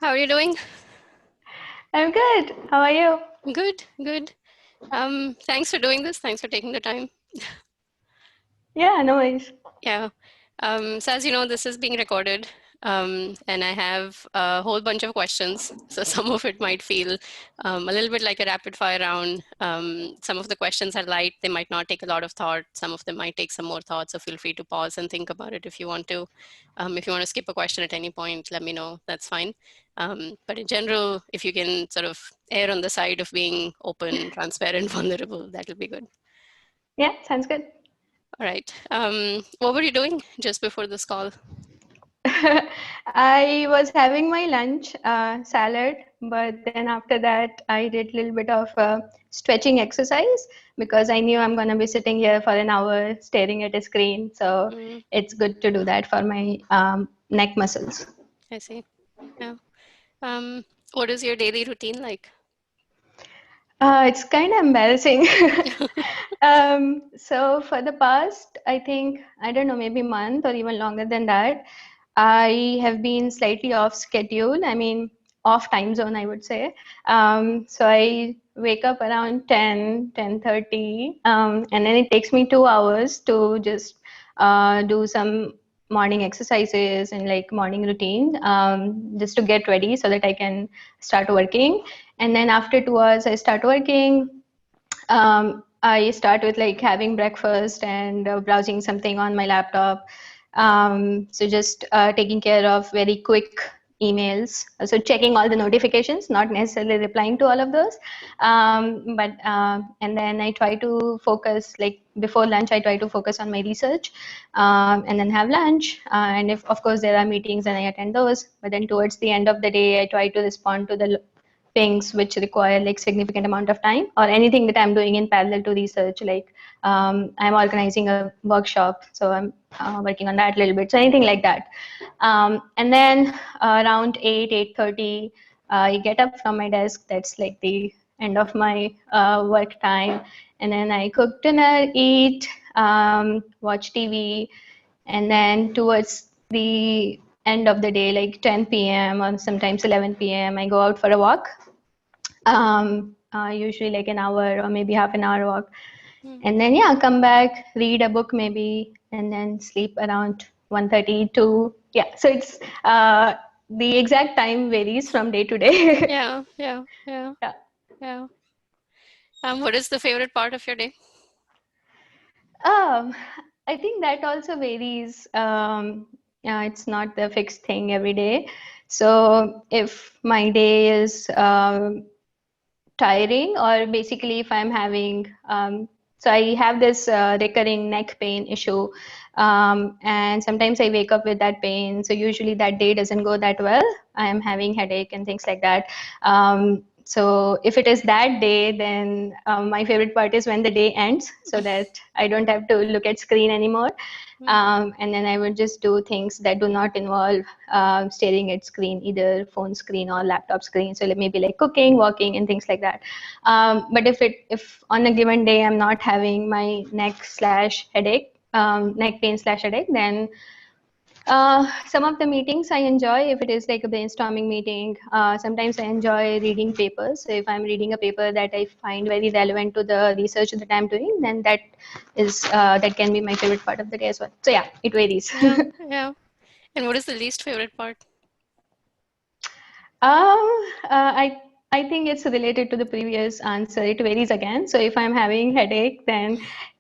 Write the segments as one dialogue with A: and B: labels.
A: How are you doing?
B: I'm good. How are you?
A: Good, good. Thanks for doing this. Thanks for taking the time.
B: Yeah, no worries.
A: Yeah. So as you know, this is being recorded, and I have a whole bunch of questions. So some of it might feel a little bit like a rapid fire round. Some of the questions are light. They might not take a lot of thought. Some of them might take some more thought. So feel free to pause and think about it if you want to. If you want to skip a question at any point, let me know. That's fine. But in general, if you can sort of err on the side of being open, transparent, vulnerable, that will be good.
B: Yeah, sounds good.
A: All right. What were you doing just before this call?
B: I was having my lunch, salad, but then after that, I did a little bit of stretching exercise because I knew I'm going to be sitting here for an hour staring at a screen. So
A: Mm,
B: it's good to do that for my neck muscles.
A: I see. Yeah. What is your daily routine like?
B: It's kind of embarrassing. So for the past, I think, I don't know, maybe month or even longer than that, I have been slightly off schedule. I mean, off time zone, I would say. So I wake up around 10:30, and then it takes me 2 hours to just do some morning exercises and like morning routine, just to get ready so that I can start working. And then after 2 hours, I start working. I start with like having breakfast and browsing something on my laptop. So just taking care of very quick emails. So checking all the notifications, not necessarily replying to all of those. But and then I try to focus, like before lunch, I try to focus on my research, and then have lunch. And if of course there are meetings, then I attend those. But then towards the end of the day, I try to respond to the things which require like significant amount of time, or anything that I'm doing in parallel to research, like I'm organizing a workshop, so I'm working on that a little bit, so anything like that. And then around 8:30, I get up from my desk. That's like the end of my work time. And then I cook dinner, eat, watch TV, and then towards the end of the day, like 10 p.m. or sometimes 11 p.m., I go out for a walk, usually like an hour or maybe half an hour walk.
A: Mm,
B: And then yeah, come back, read a book maybe, and then sleep around 1:30 to, yeah. So it's the exact time varies from day to day.
A: yeah, yeah, yeah,
B: Yeah.
A: yeah. What is the favorite part of your day?
B: Um, I think that also varies. It's not the fixed thing every day. So if my day is tiring, or basically if I'm having so I have this recurring neck pain issue, and sometimes I wake up with that pain, so usually that day doesn't go that well. I am having headache and things like that. So if it is that day, then my favorite part is when the day ends, so that I don't have to look at screen anymore.
A: Mm,
B: And then I would just do things that do not involve staring at screen, either phone screen or laptop screen. So maybe like cooking, walking, and things like that. But if on a given day I'm not having my neck slash headache, neck pain slash headache, then some of the meetings I enjoy. If it is like a brainstorming meeting, sometimes I enjoy reading papers. So if I'm reading a paper that I find very relevant to the research that I'm doing, then that can be my favorite part of the day as well. So yeah, it varies.
A: yeah, yeah. And what is the least favorite part?
B: I think it's related to the previous answer. It varies again. So if I'm having headache, then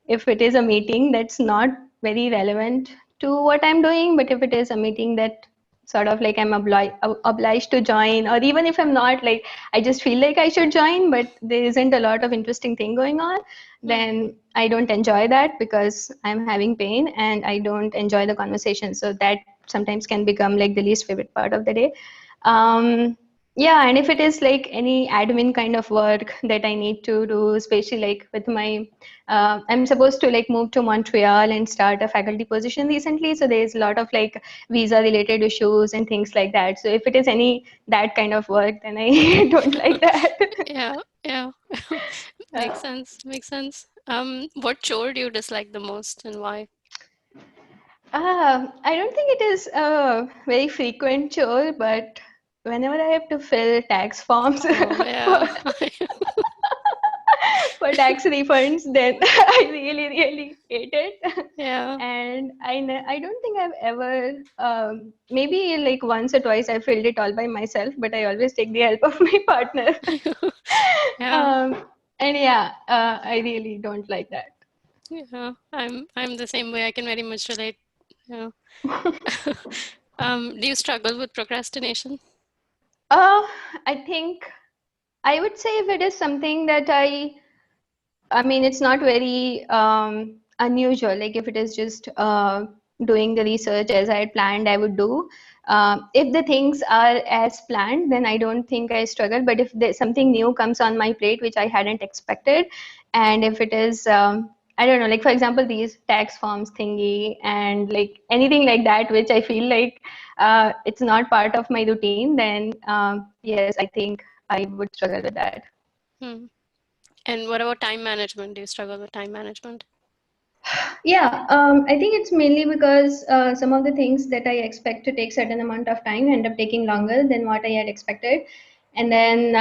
B: if it is a meeting that's not very relevant to what I'm doing, but if it is a meeting that sort of like I'm obliged to join, or even if I'm not, like I just feel like I should join, but there isn't a lot of interesting thing going on,
A: Mm,
B: then I don't enjoy that because I'm having pain and I don't enjoy the conversation. So that sometimes can become like the least favorite part of the day. Yeah, and if it is like any admin kind of work that I need to do, especially like with my, I'm supposed to like move to Montreal and start a faculty position recently. So there's a lot of like visa related issues and things like that. So if it is any that kind of work, then I don't like that.
A: yeah, yeah. Makes
B: Uh,
A: sense. Makes sense. What chore do you dislike the most and why?
B: I don't think it is a very frequent chore, but whenever I have to fill tax forms
A: Oh,
B: for
A: yeah.
B: for tax refunds, then I really, really hate it.
A: Yeah.
B: And I don't think I've ever, maybe like once or twice I filled it all by myself, but I always take the help of my partner.
A: Yeah.
B: um, and yeah, I really don't like that.
A: Yeah. I'm the same way. I can very much relate. Yeah. Do you struggle with procrastination?
B: Uh, I think I would say if it is something that I mean, it's not very unusual. Like if it is just doing the research as I had planned, I would do. If the things are as planned, then I don't think I struggle. But if there's something new comes on my plate which I hadn't expected, and if it is, I don't know, like for example, these tax forms thingy and like anything like that, which I feel like it's not part of my routine, then yes, I think I would struggle with that.
A: Hmm. And what about time management? Do you struggle with time management?
B: Yeah, I think it's mainly because some of the things that I expect to take certain amount of time end up taking longer than what I had expected. And then,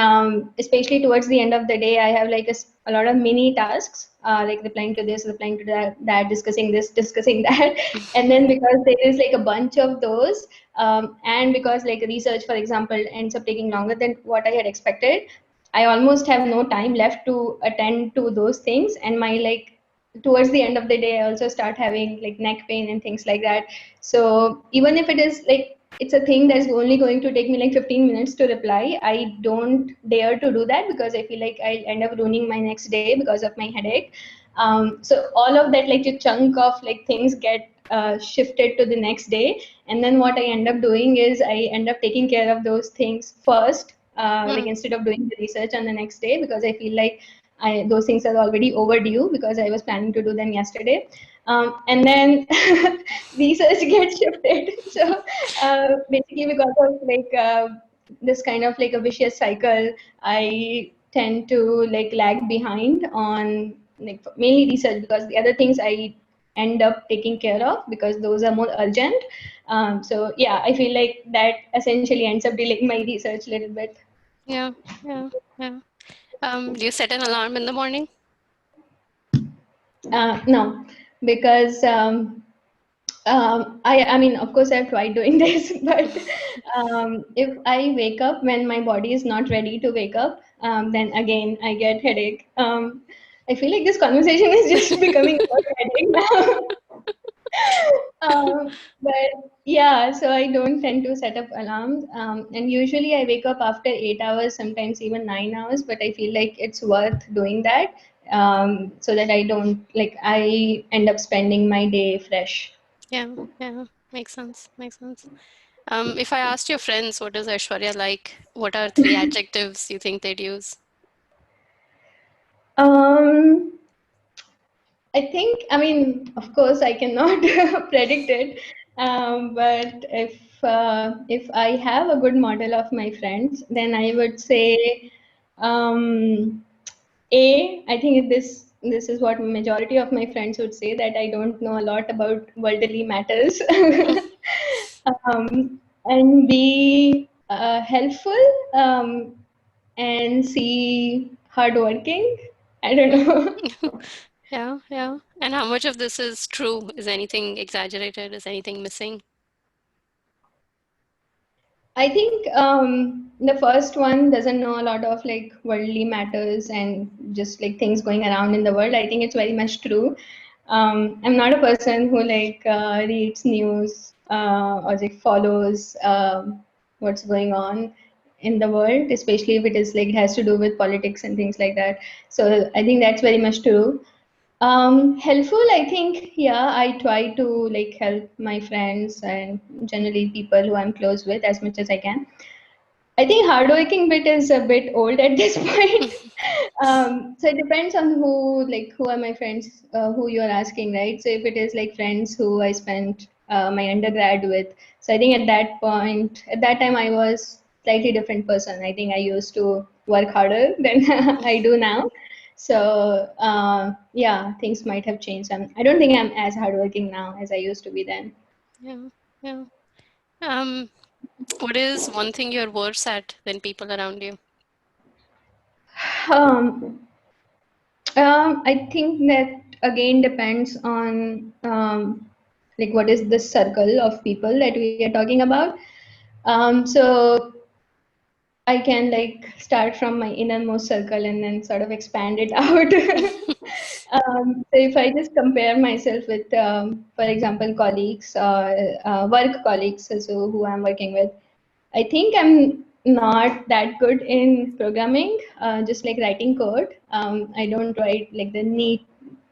B: especially towards the end of the day, I have like a lot of mini tasks, like replying to this, replying to that, discussing this, discussing that. And then because there is like a bunch of those, and because like research, for example, ends up taking longer than what I had expected, I almost have no time left to attend to those things. And my like towards the end of the day I also start having like neck pain and things like that. So even if it is like it's a thing that's only going to take me like 15 minutes to reply, I don't dare to do that because I feel like I'll end up ruining my next day because of my headache. So all of that like a chunk of like things get shifted to the next day, and then what I end up doing is I end up taking care of those things first, like
A: Hmm.
B: instead of doing the research on the next day, because I feel like those things are already overdue because I was planning to do them yesterday. And then research gets shifted. So basically, because of like this kind of like a vicious cycle, I tend to like lag behind on like mainly research because the other things I end up taking care of because those are more urgent. So yeah, I feel like that essentially ends up delaying my research a little bit.
A: Yeah. Yeah. Yeah. Do you set an alarm in the morning?
B: No, because I mean, of course, I've tried doing this, but if I wake up when my body is not ready to wake up, then again I get headache. I feel like this conversation is just becoming about headache now. But yeah, so I don't tend to set up alarms, and usually I wake up after 8 hours, sometimes even 9 hours. But I feel like it's worth doing that, so that I don't like I end up spending my day fresh.
A: Yeah. Yeah. Makes sense. Makes sense. If I asked your friends, what is Aishwarya like? What are three adjectives you think they'd use?
B: Um, I think, I mean, of course, I cannot predict it, but if I have a good model of my friends, then I would say, um, I think this is what majority of my friends would say, that I don't know a lot about worldly matters, and B, helpful, and C, hardworking. I don't know.
A: Yeah, yeah. And how much of this is true? Is anything exaggerated? Is anything missing?
B: I think the first one doesn't know a lot of like worldly matters and just like things going around in the world. I think it's very much true. I'm not a person who like reads news or like follows what's going on in the world, especially if it is like it has to do with politics and things like that. So I think that's very much true. Helpful, I think, yeah, I try to like help my friends and generally people who I'm close with as much as I can. I think hardworking bit is a bit old at this point. So it depends on who are my friends, who you're asking, right? So if it is like friends who I spent my undergrad with, so I think at that point, at that time, I was slightly different person. I think I used to work harder than I do now. So yeah, things might have changed. I don't think I'm as hardworking now as I used to be then.
A: Yeah, yeah. Um, What is one thing you're worse at than people around you?
B: Um, I think that again depends on like what is the circle of people that we are talking about. So I can like start from my innermost circle and then sort of expand it out. So if I just compare myself with, for example, colleagues, work colleagues, so who I'm working with, I think I'm not that good in programming, just like writing code. I don't write like the neat,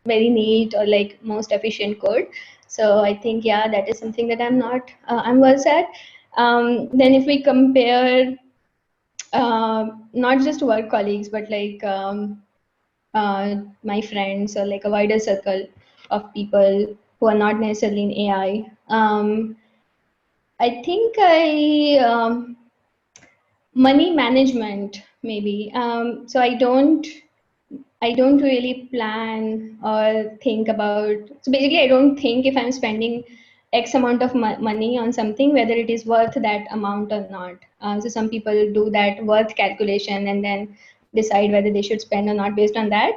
B: very neat or like most efficient code. So I think, yeah, that is something that I'm worse at. Then if we compare not just work colleagues, but like my friends or like a wider circle of people who are not necessarily in AI. I think money management maybe. So I don't really plan or think about. So basically, I don't think if I'm spending X amount of money on something, whether it is worth that amount or not. So some people do that worth calculation and then decide whether they should spend or not based on that.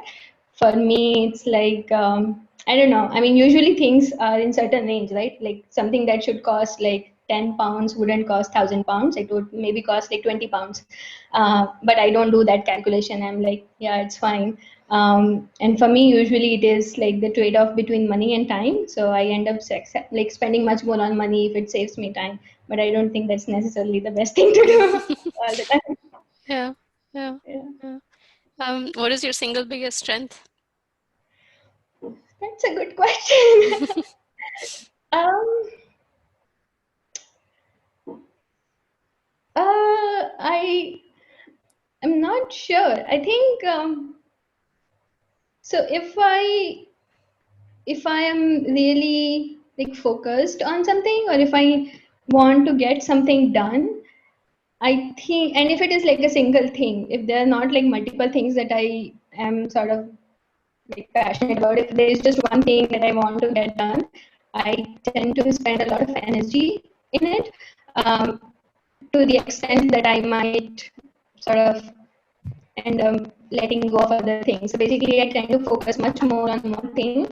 B: For me, it's like I don't know. I mean, usually things are in certain range, right? Like something that should cost like £10 wouldn't cost £1,000. It would maybe cost like £20. But I don't do that calculation. I'm like, yeah, it's fine. And for me, usually it is like the trade-off between money and time. So I end up like spending much more on money if it saves me time. But I don't think that's necessarily the best thing to do all the time.
A: Yeah, yeah,
B: Yeah.
A: yeah. What is your single biggest strength?
B: That's a good question. um, I am not sure. I think so. If I am really like focused on something, or if I want to get something done, I think, and if it is like a single thing, if there are not like multiple things that I am sort of like passionate about, if there is just one thing that I want to get done, I tend to spend a lot of energy in it, to the extent that I might sort of end up letting go of other things. So basically, I tend to focus much more on one thing,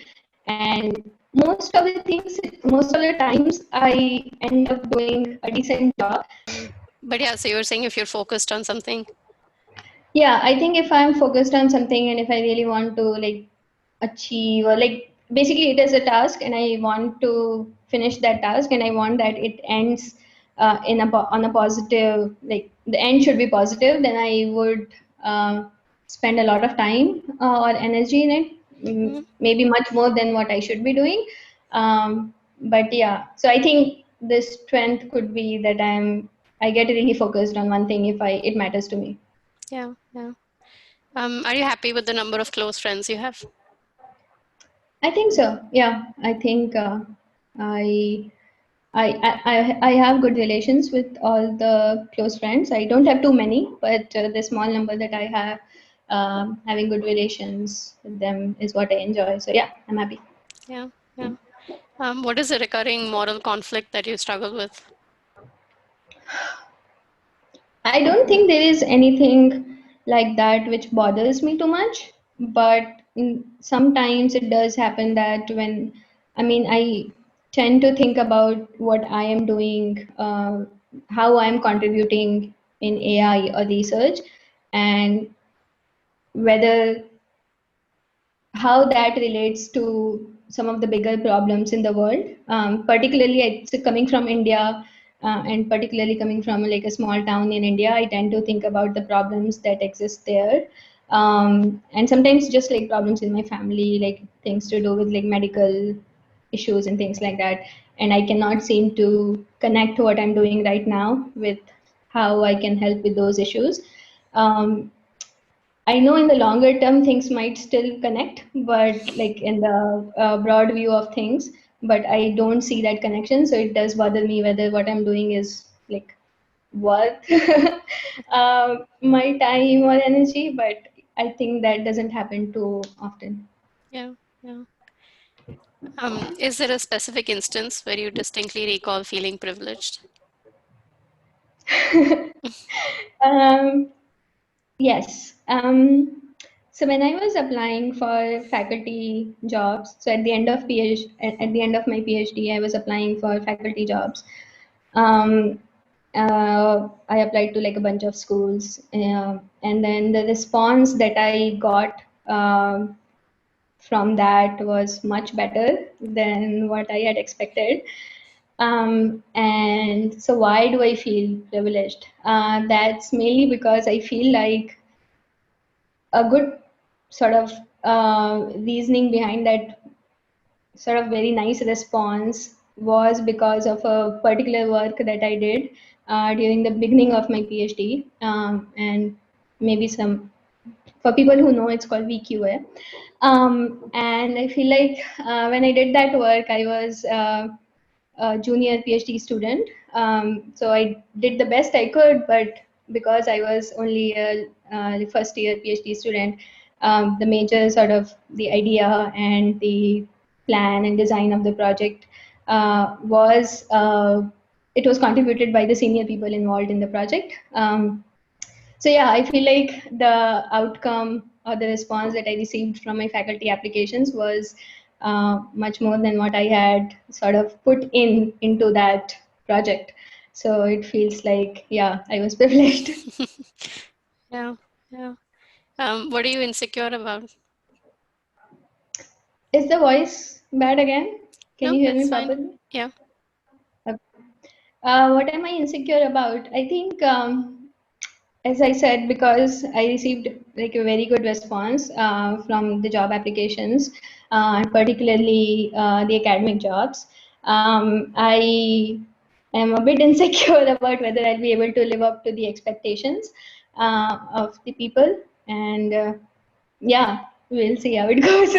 B: and most of the times, I end up doing a decent job.
A: But yeah, so you were saying if you're focused on something.
B: Yeah, I think if I'm focused on something and if I really want to like achieve, or like basically it is a task and I want to finish that task and I want that it ends on a positive, like the end should be positive, then I would spend a lot of time or energy in it,
A: Mhm.
B: maybe much more than what I should be doing. But yeah, so I think the strength could be that I get really focused on one thing if I it matters to me.
A: Yeah, yeah. Are you happy with the number of close friends you have?
B: I think so. Yeah, I think I, I have good relations with all the close friends. I don't have too many, but the small number that I have, having good relations with them is what I enjoy. So yeah, I'm happy.
A: Yeah, yeah. What is a recurring moral conflict that you struggle with?
B: I don't think there is anything like that which bothers me too much, but sometimes it does happen that I mean, I tend to think about what I am doing, how I'm contributing in AI or research, and whether how that relates to some of the bigger problems in the world. Particularly, it's coming from India, and particularly coming from like a small town in India, I tend to think about the problems that exist there. And sometimes just like problems in my family, like things to do with like medical issues and things like that. And I cannot seem to connect what I'm doing right now with how I can help with those issues. Um, I know in the longer term things might still connect, but like in the broad view of things, but I don't see that connection. So it does bother me whether what I'm doing is like worth my time or energy, but I think that doesn't happen too often.
A: Yeah, yeah. Is there a specific instance where you distinctly recall feeling privileged?
B: Um, yes. So when I was applying for faculty jobs, so at the end of at the end of my PhD, I was applying for faculty jobs. Um, I applied to like a bunch of schools, and then the response that I got from that was much better than what I had expected. And so, why do I feel privileged? That's mainly because I feel like a good sort of reasoning behind that sort of very nice response was because of a particular work that I did during the beginning of my PhD, and maybe some for people who know, it's called VQA. And I feel like when I did that work, I was a junior PhD student. So I did the best I could, but because I was only a first year PhD student, the major sort of the idea and the plan and design of the project was it was contributed by the senior people involved in the project. So yeah, I feel like the outcome or the response that I received from my faculty applications was much more than what I had sort of put into that project. So it feels like, yeah, I was privileged.
A: Yeah, yeah. What are you insecure about?
B: Is the voice bad again? Can
A: No,
B: you hear
A: it's
B: me
A: fine.
B: properly?
A: Yeah.
B: What am I insecure about? I think, as I said, because I received like a very good response from the job applications, and particularly the academic jobs. I am a bit insecure about whether I'll be able to live up to the expectations of the people, and yeah, we'll see how it goes.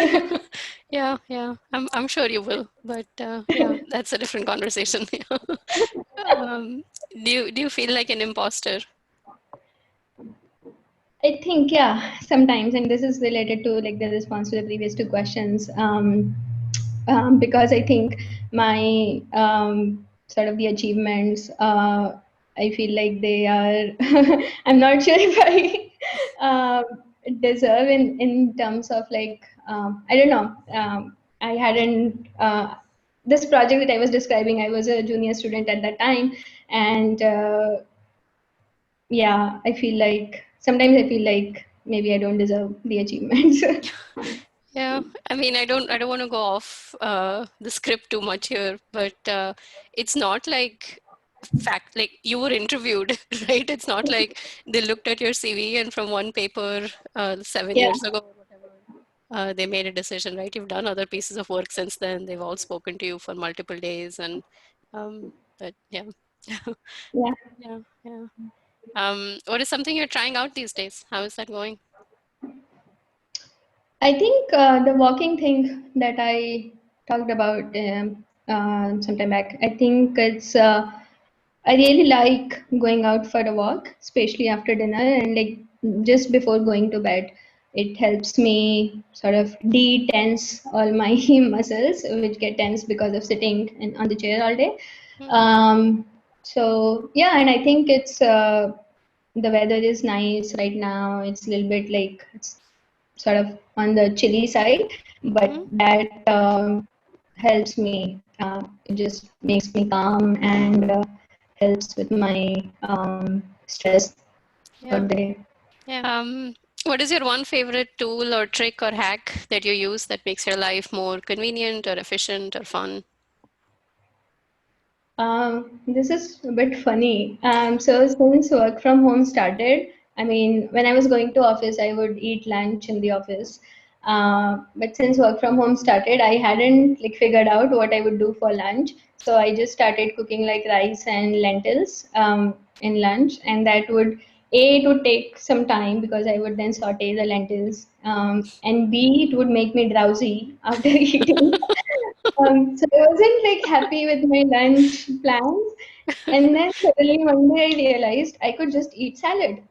A: Yeah, yeah. I'm sure you will, but yeah, that's a different conversation. Do you feel like an imposter?
B: I think, yeah, sometimes, and this is related to like the response to the previous two questions, because I think my sort of the achievements, I feel like they are, I'm not sure if I deserve in terms of like, I don't know, I hadn't, this project that I was describing, I was a junior student at that time, and yeah, I feel like sometimes I feel like maybe I don't deserve the achievements.
A: Yeah, I mean, I don't want to go off the script too much here, but it's not like fact like you were interviewed, right? It's not like they looked at your CV and from one paper 7
B: Yeah,
A: years ago or whatever, they made a decision, right? You've done other pieces of work since then. They've all spoken to you for multiple days, and but yeah,
B: yeah.
A: yeah, yeah. What is something you're trying out these days? How is that going?
B: I think the walking thing that I talked about sometime back, I think I really like going out for a walk, especially after dinner and like just before going to bed. It helps me sort of de-tense all my muscles, which get tense because of sitting on the chair all day.
A: Hmm.
B: So yeah, and I think it's the weather is nice right now. It's a little bit like it's sort of on the chilly side, but
A: Hmm.
B: that helps me. It just makes me calm and helps with my stress for
A: Yeah.
B: the day.
A: Yeah. What is your one favorite tool or trick or hack that you use that makes your life more convenient or efficient or fun?
B: This is a bit funny. So since work from home started, I mean, when I was going to office, I would eat lunch in the office. But since work from home started, I hadn't like figured out what I would do for lunch. So I just started cooking like rice and lentils in lunch, and that would A, it would take some time because I would then saute the lentils, and B, it would make me drowsy after eating. So I wasn't like happy with my lunch plans. And then suddenly one day I realized I could just eat salad.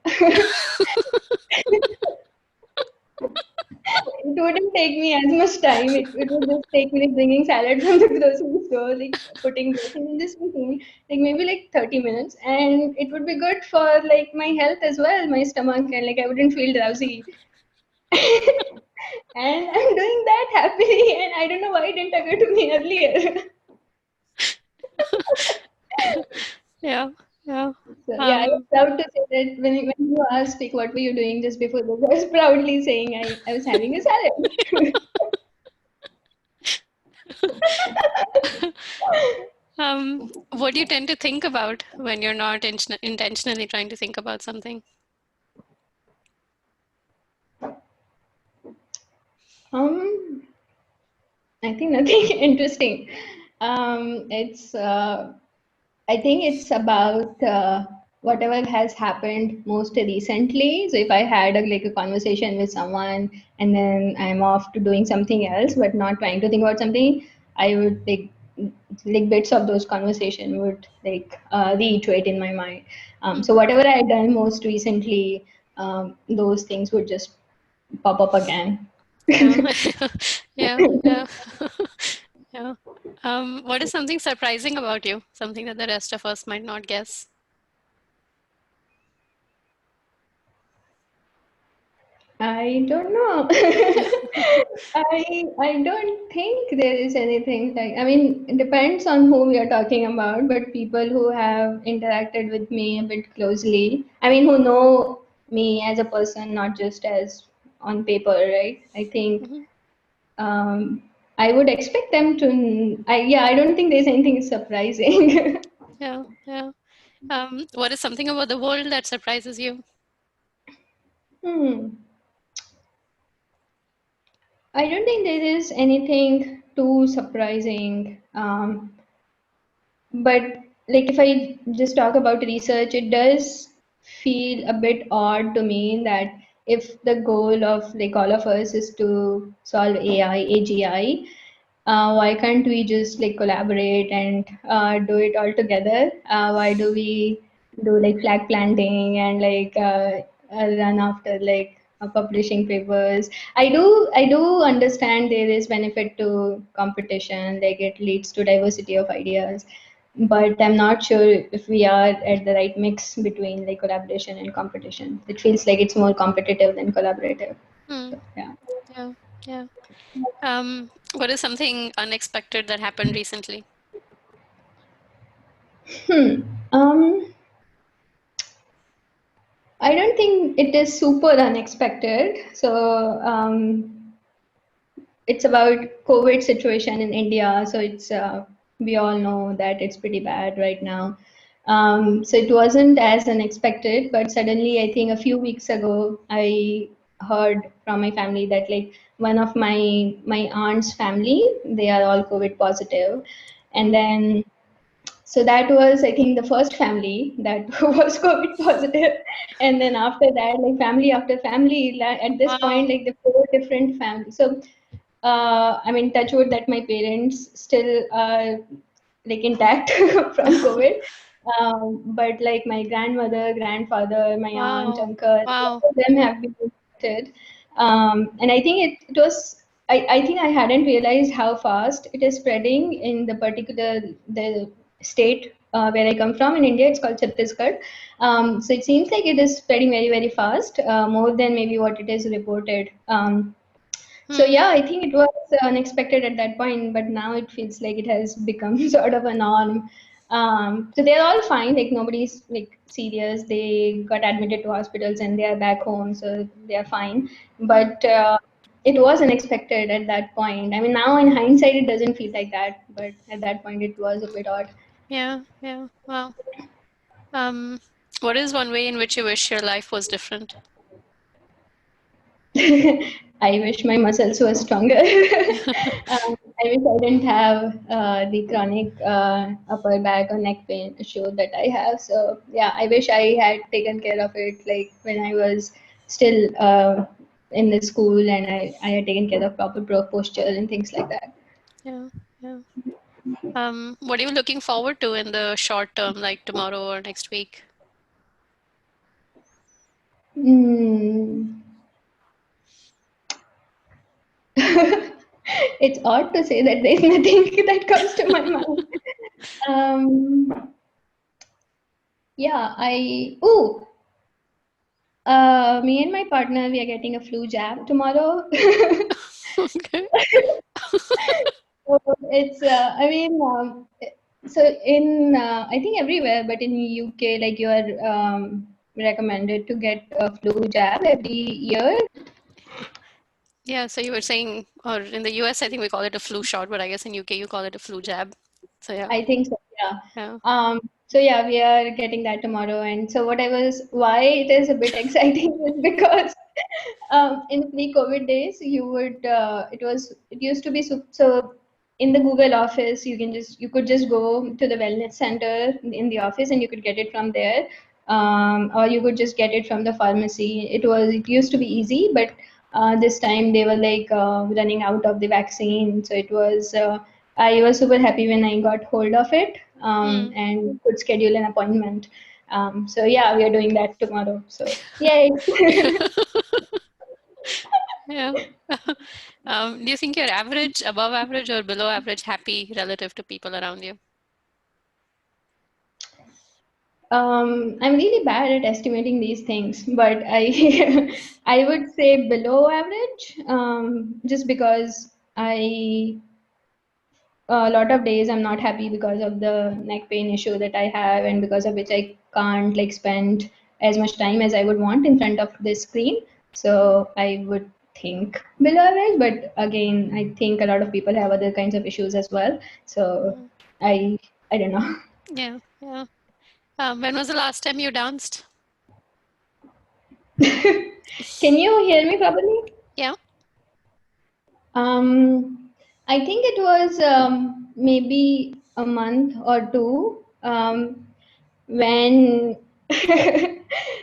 B: it wouldn't take me as much time. It would just take me like bringing salad from the grocery store, like putting dressing in this routine, like maybe like 30 minutes, and it would be good for like my health as well, my stomach, and like I wouldn't feel drowsy. And I'm doing that happily, and I don't know why it didn't occur to me earlier.
A: Yeah, yeah.
B: So yeah, I was
A: Um,
B: proud to say that when you asked like what were you doing just before this, I was proudly saying I was having a salad.
A: what do you tend to think about when you're not intentionally trying to think about something?
B: um, I think nothing interesting. It's I think it's about whatever has happened most recently. So if I had like a conversation with someone and then I'm off to doing something else, but not trying to think about something, I would like bits of those conversation would like reiterate in my mind. So
A: Mhm.
B: whatever I had done most recently, those things would just pop up again.
A: Yeah, yeah, yeah, yeah. What is something surprising about you? Something that the rest of us might not guess?
B: I don't know. I don't think there is anything like, I mean, it depends on who we are talking about, but people who have interacted with me a bit closely, I mean, who know me as a person, not just as on paper, right? I think
A: Mhm.
B: um, I would expect them to, yeah, I don't think there's anything surprising.
A: Yeah, yeah. What is something about the world that surprises you?
B: Hmm. I don't think there is anything too surprising. But like if I just talk about research, it does feel a bit odd to me that if the goal of like all of us is to solve AI, AGI, why can't we just like collaborate and do it all together? Why do we do like flag planting and like run after like publishing papers? I do understand there is benefit to competition, like it leads to diversity of ideas, but I'm not sure if we are at the right mix between like collaboration and competition. It feels like it's more competitive than collaborative.
A: Hmm.
B: So yeah.
A: Yeah, yeah. What is something unexpected that happened recently?
B: Hmm. Um, I don't think it is super unexpected. So it's about COVID situation in India. So it's we all know that it's pretty bad right now. So it wasn't as unexpected, but suddenly I think a few weeks ago I heard from my family that like one of my aunt's family, they are all COVID positive, and
A: Hmm.
B: then so that was, I think, the first family that was COVID positive. And then after that, like family after family, at this point,
A: Wow.
B: like the four different families. So, I mean, touch wood that my parents still are like intact from COVID. But like my grandmother, grandfather, my aunt,
A: Wow.
B: uncle,
A: Wow.
B: all of them have been infected. And I think it was, I think I hadn't realized how fast it is spreading in the particular the state where I come from in India. It's called Chhattisgarh. So it seems like it is spreading very, very fast, more than maybe what it is reported. So
A: Hmm.
B: yeah, I think it was unexpected at that point, but now it feels like it has become sort of a norm. So they're all fine, like nobody's like serious. They got admitted to hospitals and they are back home, so they are fine.
A: Hmm.
B: But it was unexpected at that point. I mean, now in hindsight, it doesn't feel like that, but at that point, it was a bit odd.
A: Yeah, yeah. Wow. Um, what is one way in which you wish your life was different?
B: I wish my muscles were stronger. I wish I didn't have the chronic upper back or neck pain issue that I have. So yeah, I wish I had taken care of it like when I was still in the school and I had taken care of proper posture and things like that.
A: Yeah, yeah. What are you looking forward to in the short term, like tomorrow or next week?
B: Mm, It's odd to say that there's nothing that comes to my mind. Um, yeah, me and my partner, we are getting a flu jab tomorrow.
A: Okay.
B: So it's, so in, I think everywhere, but in UK, like you are recommended to get a flu jab every year.
A: Yeah, so you were saying, or in the US, I think we call it a flu shot, but I guess in UK you call it a flu jab. So yeah,
B: I think so, yeah.
A: yeah.
B: So yeah, we are getting that tomorrow. And so why it is a bit exciting is because in pre-COVID days, it used to be so in the Google office, you could just go to the wellness center in the office and you could get it from there. Or you could just get it from the pharmacy. It used to be easy, but this time they were like running out of the vaccine. So I was super happy when I got hold of it
A: Hmm.
B: and could schedule an appointment. So yeah, we are doing that tomorrow. So yay!
A: Yeah. Do you think you're average, above average, or below average happy relative to people around you?
B: I'm really bad at estimating these things, but I I would say below average, just because a lot of days I'm not happy because of the neck pain issue that I have, and because of which I can't like spend as much time as I would want in front of the screen. So I would think below average, but again, I think a lot of people have other kinds of issues as well. So
A: Mm.
B: I I don't know.
A: Yeah, yeah. When was the last time you danced?
B: Can you hear me properly?
A: Yeah.
B: I think it was maybe a month or two when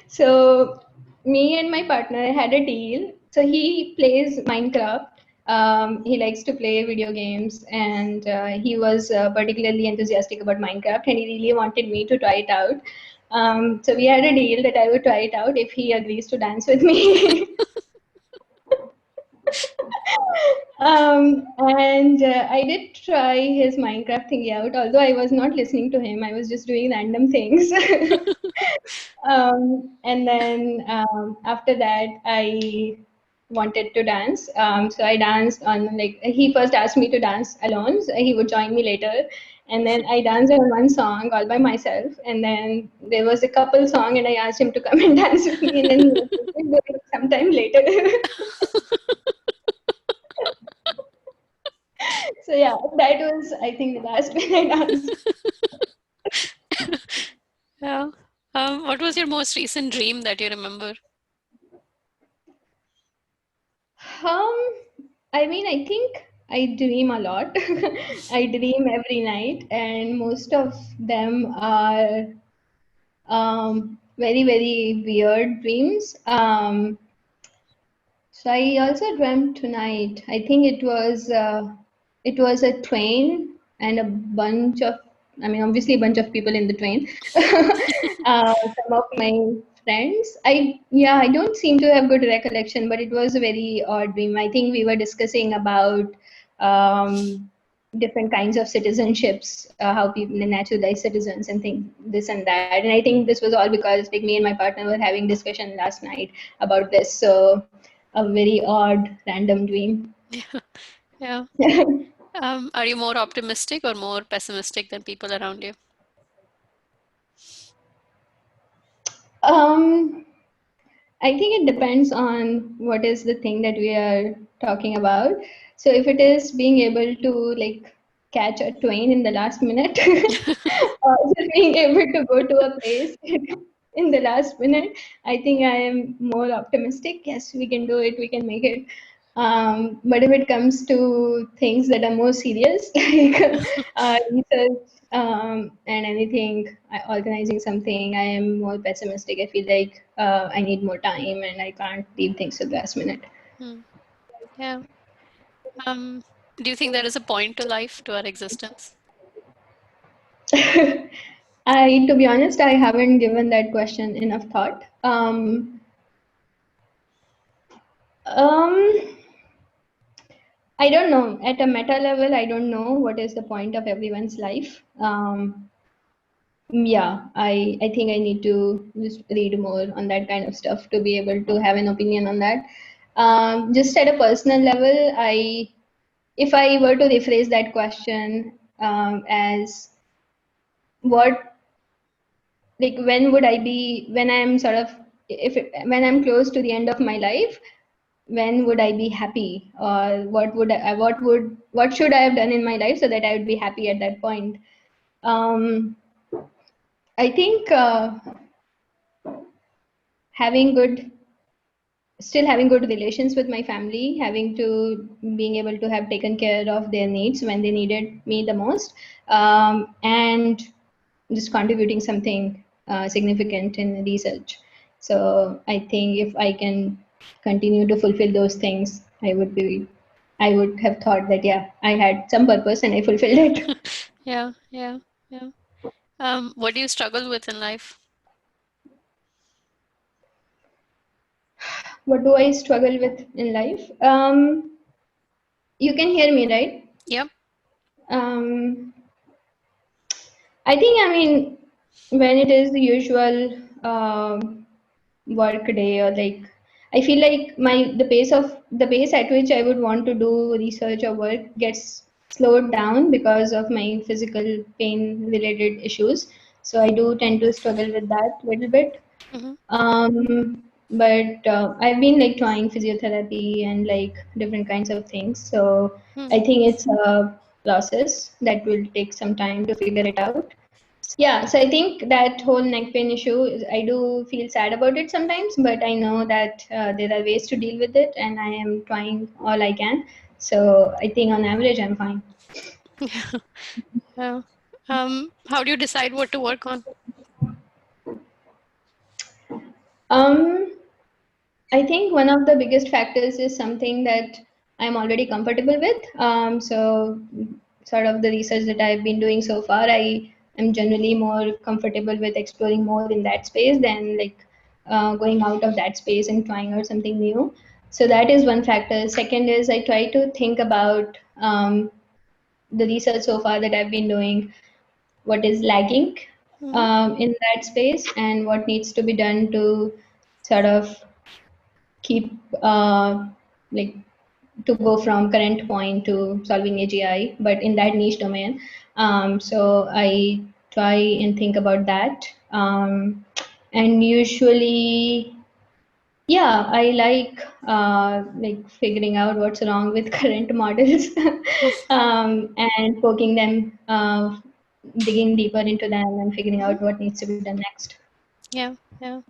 B: so me and my partner had a deal. So he plays Minecraft. He likes to play video games, and he was particularly enthusiastic about Minecraft, and he really wanted me to try it out. So we had a deal that I would try it out if he agrees to dance with me. And I did try his Minecraft thingy out, although I was not listening to him. I was just doing random things. And then after that, I wanted to dance. So I danced on, like, he first asked me to dance alone. So he would join me later. And then I danced on one song all by myself. And then there was a couple song, and I asked him to come and dance with me. And then he was like, "We'll do it sometime later." So yeah, that was, I think, the last when I danced.
A: Yeah. What was your most recent dream that you remember?
B: Um, I mean, I think I dream a lot. I dream every night, and most of them are very, very weird dreams. So I also dreamt tonight. I think it was a train and a bunch of, I mean, obviously a bunch of people in the train. Some of my friends. I don't seem to have good recollection, but it was a very odd dream. I think we were discussing about um, different kinds of citizenships, how people naturalize citizens and think this and that. And I think this was all because like me and my partner were having discussion last night about this. So a very odd random dream.
A: Yeah. Are you more optimistic or more pessimistic than people around you?
B: um, I think it depends on what is the thing that we are talking about. So if it is being able to like catch a train in the last minute, or just being able to go to a place in the last minute, I think I am more optimistic. Yes, we can do it. We can make it. But if it comes to things that are more serious, like research and anything, organizing something, I am more pessimistic. I feel like I need more time and I can't leave things to the last minute.
A: Hmm. Yeah. Um, do you think there is a point to life, to our existence?
B: To be honest, I haven't given that question enough thought. Um, I don't know. At a meta level, I don't know what is the point of everyone's life. Yeah, I think I need to just read more on that kind of stuff to be able to have an opinion on that. Just at a personal level, if I were to rephrase that question as what, like, when would I be, when I'm sort of, when I'm close to the end of my life, when would I be happy, or what should I have done in my life so that I would be happy at that point? Um, I think having good still having good relations with my family, having to being able to have taken care of their needs when they needed me the most, and just contributing something significant in research. So I think if I can continue to fulfill those things, I would have thought that, yeah, I had some purpose and I fulfilled it.
A: Yeah, yeah, yeah. What do you struggle with in life?
B: What do I struggle with in life? You can hear me, right?
A: Yep.
B: Um, I think, I mean, when it is the usual work day, or like, I feel like the pace at which I would want to do research or work gets slowed down because of my physical pain related issues. So I do tend to struggle with that a little bit.
A: Mm-hmm.
B: But I've been like trying physiotherapy and like different kinds of things. So
A: Hmm.
B: I think it's a process that will take some time to figure it out. Yeah, so I think that whole neck pain issue, I do feel sad about it sometimes, but I know that there are ways to deal with it, and I am trying all I can. So I think on average, I'm fine.
A: Yeah. How do you decide what to work on?
B: Um, I think one of the biggest factors is something that I'm already comfortable with. So, sort of the research that I've been doing so far, I am generally more comfortable with exploring more in that space than like going out of that space and trying out something new. So, that is one factor. Second is I try to think about the research so far that I've been doing, what is lagging
A: Mm-hmm.
B: in that space, and what needs to be done to sort of keep like to go from current point to solving AGI, but in that niche domain. So I try and think about that. And usually, yeah, I like figuring out what's wrong with current models, and poking them, digging deeper into them, and figuring
A: Mm-hmm.
B: out what needs to be done next.
A: Yeah, yeah.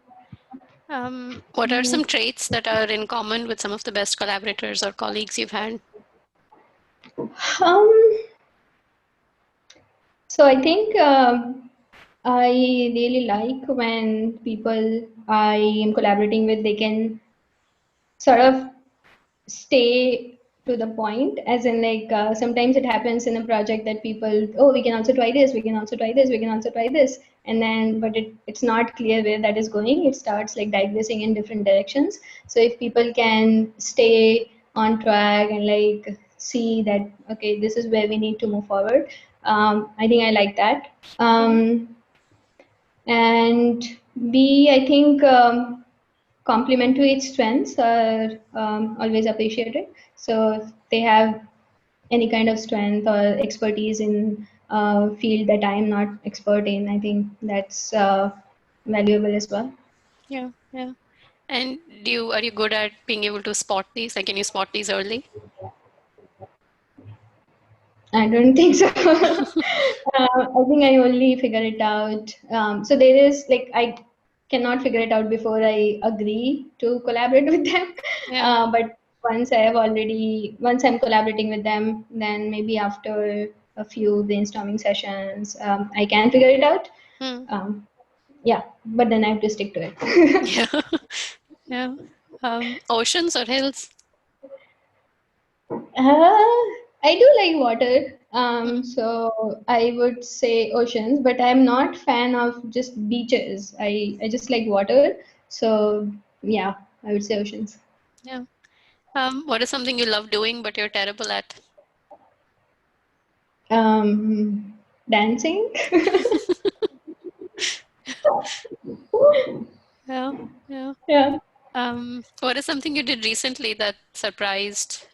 A: What are some traits that are in common with some of the best collaborators or colleagues you've had?
B: Um, so I think I really like when people I am collaborating with, they can sort of stay to the point, as in like sometimes it happens in a project that people, oh, we can also try this, we can also try this, we can also try this, and then but it's not clear where that is going. It starts like digressing in different directions. So if people can stay on track and like see that, okay, this is where we need to move forward, I think I like that.
A: Mm-hmm.
B: And B, I think complementary strengths are always appreciated. So if they have any kind of strength or expertise in field that I'm not expert in, I think that's valuable as well.
A: Yeah, yeah. And are you good at being able to spot these? Like, can you spot these early?
B: I don't think so. I think I only figure it out. So there is like I cannot figure it out before I agree to collaborate with them.
A: Yeah.
B: But once I'm collaborating with them, then maybe after a few brainstorming sessions, I can figure it out.
A: Hmm.
B: Um, yeah, but then I have to stick to it.
A: Yeah. Yeah. Oceans or hills?
B: I do like water.
A: Mm-hmm.
B: So I would say oceans, but I'm not fan of just beaches. I just like water. So yeah, I would say oceans.
A: Yeah. What is something you love doing but you're terrible at?
B: Dancing.
A: Yeah, yeah.
B: Yeah.
A: What is something you did recently that surprised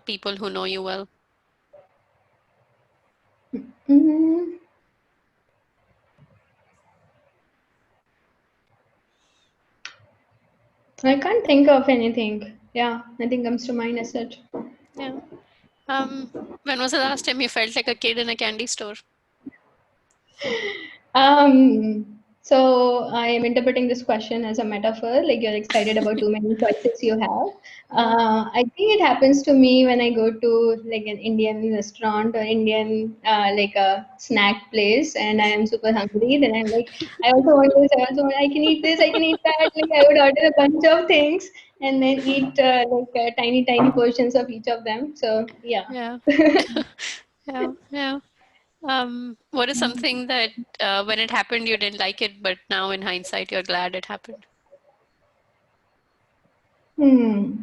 A: people who know you well?
B: Mm, I can't think of anything. Yeah, nothing comes to mind as such.
A: Yeah. Um, when was the last time you felt like a kid in a candy store?
B: So I am interpreting this question as a metaphor, like you're excited about too many choices you have.
A: Yeah,
B: I think it happens to me when I go to like an Indian restaurant or Indian like a snack place, and I am super hungry. Then I'm like, I also want this. I also want. I can eat this. I can eat that. Like I would order a bunch of things and then eat tiny, tiny portions of each of them. So yeah.
A: yeah, yeah, yeah. What is something that when it happened you didn't like it, but now in hindsight you're glad it happened?
B: Hmm.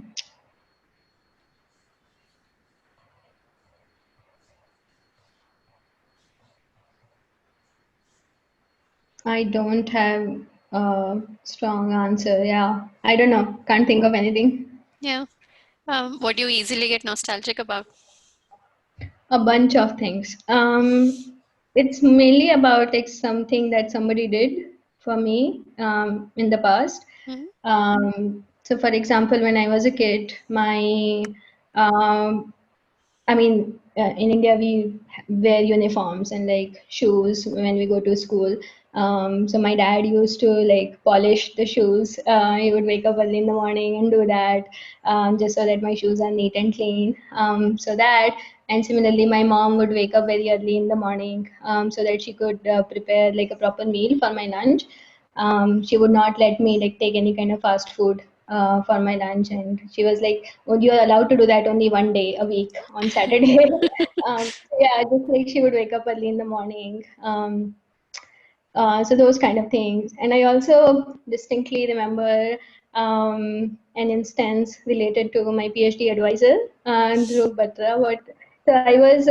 B: I don't have a strong answer. Yeah, I don't know. Can't think of anything.
A: Yeah. What do you easily get nostalgic about?
B: A bunch of things. It's mainly about like something that somebody did for me in the past.
A: Hmm.
B: So, for example, when I was a kid, my um, I mean, in India, we wear uniforms and like shoes when we go to school. So my dad used to like polish the shoes. He would wake up early in the morning and do that, just so that my shoes are neat and clean. So that, and similarly, my mom would wake up very early in the morning, so that she could prepare like a proper meal for my lunch. She would not let me like take any kind of fast food for my lunch, and she was like, "Oh, you are allowed to do that only one day a week on Saturday." Yeah, just like she would wake up early in the morning. So those kind of things. And I also distinctly remember an instance related to my PhD advisor, Dhruv Batra. So I was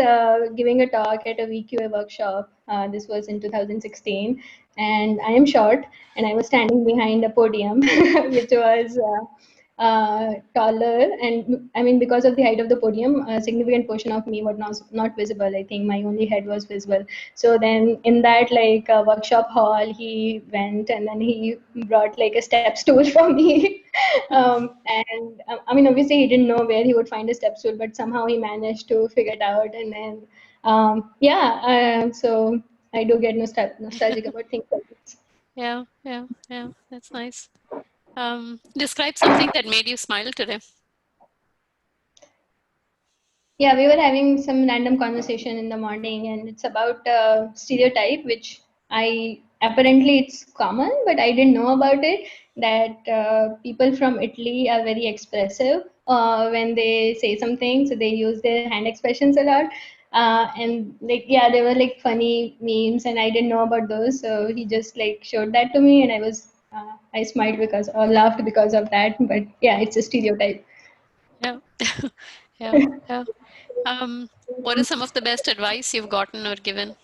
B: giving a talk at a VQA workshop. This was in 2016, and I am short, and I was standing behind a podium, which was taller, and I mean because of the height of the podium, a significant portion of me was not visible. I think my only head was visible. So then in that like workshop hall, he went and then he brought like a step stool for me. And I mean, obviously he didn't know where he would find a step stool, but somehow he managed to figure it out. And then, so I do get nostalgic about things like this.
A: Yeah, yeah, yeah. That's nice. Describe something that made you smile today.
B: Yeah, we were having some random conversation in the morning, and it's about stereotype, which I apparently it's common, but I didn't know about it. That people from Italy are very expressive when they say something, so they use their hand expressions a lot. And like yeah, they were like funny memes, and I didn't know about those. So he just like showed that to me, and I smiled because or laughed because of that. But yeah, it's a stereotype.
A: Yeah, yeah, yeah. Um, what is some of the best advice you've gotten or given?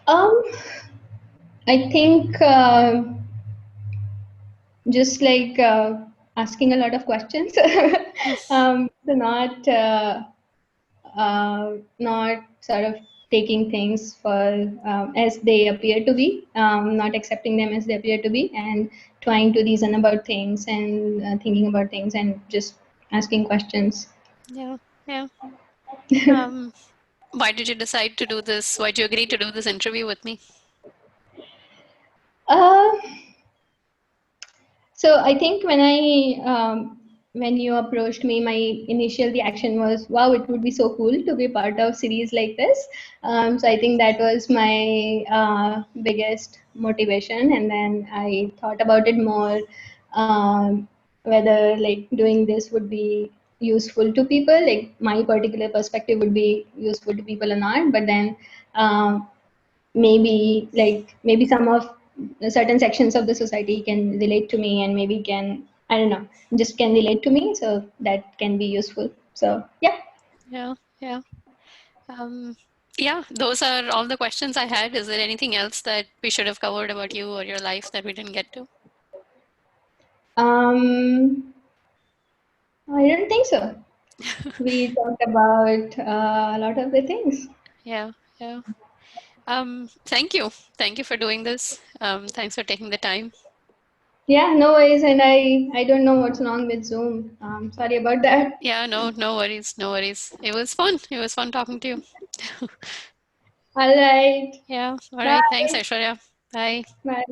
B: Um, I think. Just like asking a lot of questions. So not sort of taking things for as they appear to be, not accepting them as they appear to be, and trying to reason about things and thinking about things and just asking questions.
A: Yeah, yeah. Um, why did you decide to do this? Why did you agree to do this interview with me?
B: Uh, So I think when you approached me, my initial reaction was, "Wow, it would be so cool to be part of series like this." So I think that was my biggest motivation, and then I thought about it more, whether like doing this would be useful to people, like my particular perspective would be useful to people or not. But then um, maybe some of certain sections of the society can relate to me and maybe can I don't know, just can relate to me, so that can be useful. So yeah.
A: Yeah, yeah. Um, yeah, those are all the questions I had. Is there anything else that we should have covered about you or your life that we didn't get to?
B: I don't think so. We talked about a lot of the things.
A: Yeah, yeah. Thank you. Thank you for doing this. Thanks for taking the time.
B: Yeah, no worries. And I don't know what's wrong with Zoom. Sorry about that.
A: Yeah, no, no worries, no worries. It was fun. It was fun talking to you.
B: All right.
A: Yeah, all right. Thanks,
B: Bye.
A: Aishwarya. Bye.
B: Bye.